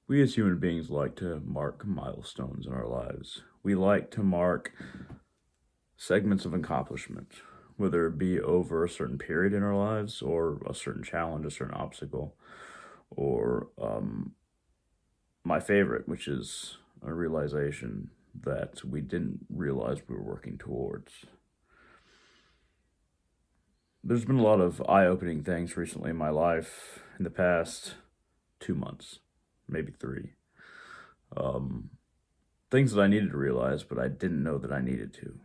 We as human beings like to mark milestones in our lives. We like to mark segments of accomplishment, whether it be over a certain period in our lives or a certain challenge, a certain obstacle, or my favorite, which is a realization that we didn't realize we were working towards. There's been a lot of eye opening things recently in my life in the past 2 months, maybe three. Um, Things that I needed to realize, but I didn't know that I needed to.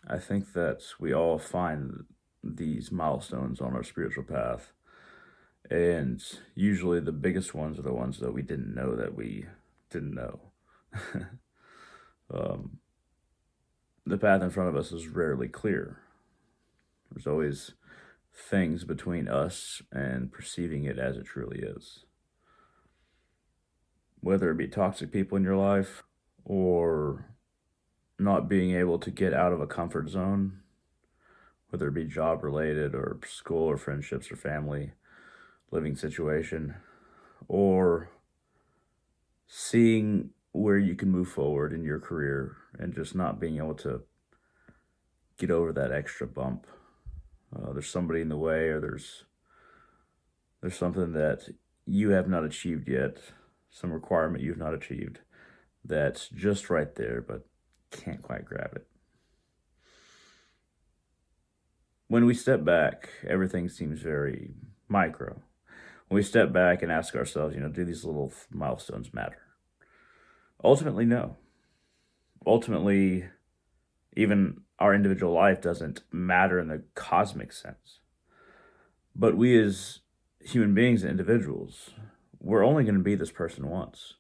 I think that we all find these milestones on our spiritual path, and usually the biggest ones are the ones that we didn't know that we didn't know. um, the path in front of us is rarely clear. There's always things between us and perceiving it as it truly is. Whether it be toxic people in your life or not being able to get out of a comfort zone, whether it be job related or school or friendships or family, living situation, or seeing where you can move forward in your career and just not being able to get over that extra bump. There's somebody in the way, or there's something that you have not achieved yet, some requirement you've not achieved that's just right there, but can't quite grab it. When we step back, everything seems very micro. When we step back and ask ourselves, do these little milestones matter? Ultimately, no. Ultimately, even our individual life doesn't matter in the cosmic sense. But we as human beings and individuals, we're only going to be this person once.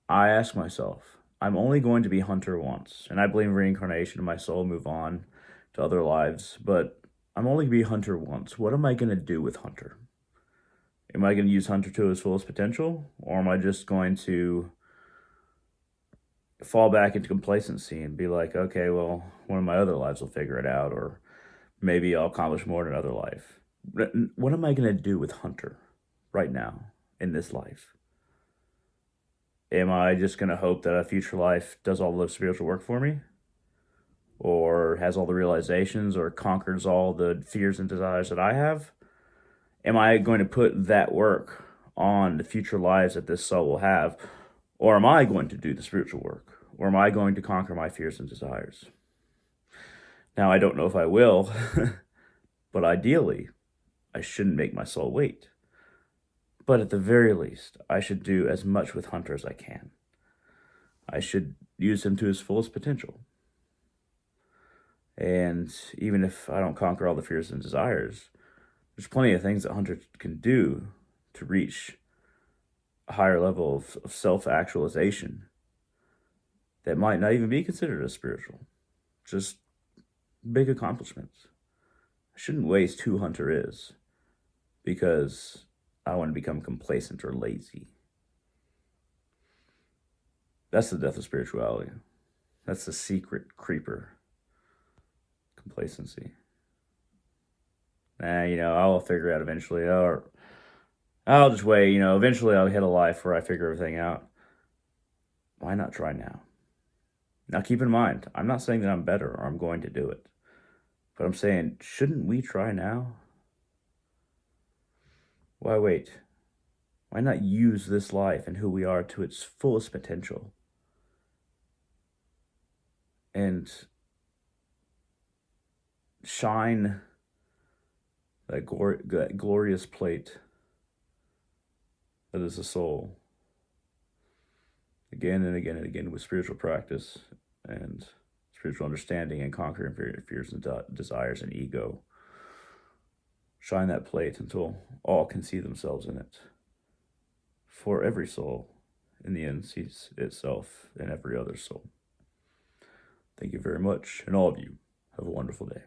I ask myself, I'm only going to be Hunter once, and I believe in reincarnation and my soul move on to other lives, but I'm only going to be Hunter once. What am I going to do with Hunter? Am I going to use Hunter to his fullest potential, or am I just going to fall back into complacency and be like, okay, well, one of my other lives will figure it out, or maybe I'll accomplish more in another life? What am I going to do with Hunter right now in this life? Am I just going to hope that a future life does all the spiritual work for me? Or has all the realizations or conquers all the fears and desires that I have? Am I going to put that work on the future lives that this soul will have? Or am I going to do the spiritual work? Or am I going to conquer my fears and desires? Now, I don't know if I will, but ideally, I shouldn't make my soul wait. But at the very least, I should do as much with Hunter as I can. I should use him to his fullest potential. And even if I don't conquer all the fears and desires, there's plenty of things that Hunter can do to reach a higher level of self-actualization that might not even be considered as spiritual. Just big accomplishments. I shouldn't waste who Hunter is because I want to become complacent or lazy. That's the death of spirituality. That's the secret creeper. Complacency. I'll figure it out eventually. Or I'll just wait. Eventually I'll hit a life where I figure everything out. Why not try now? Now keep in mind, I'm not saying that I'm better or I'm going to do it. But I'm saying, shouldn't we try now? Why wait? Why not use this life and who we are to its fullest potential? And shine that glorious plate that is the soul again and again and again with spiritual practice and spiritual understanding and conquering fears and desires and ego. Shine that plate until all can see themselves in it. For every soul in the end sees itself in every other soul. Thank you very much, and all of you have a wonderful day.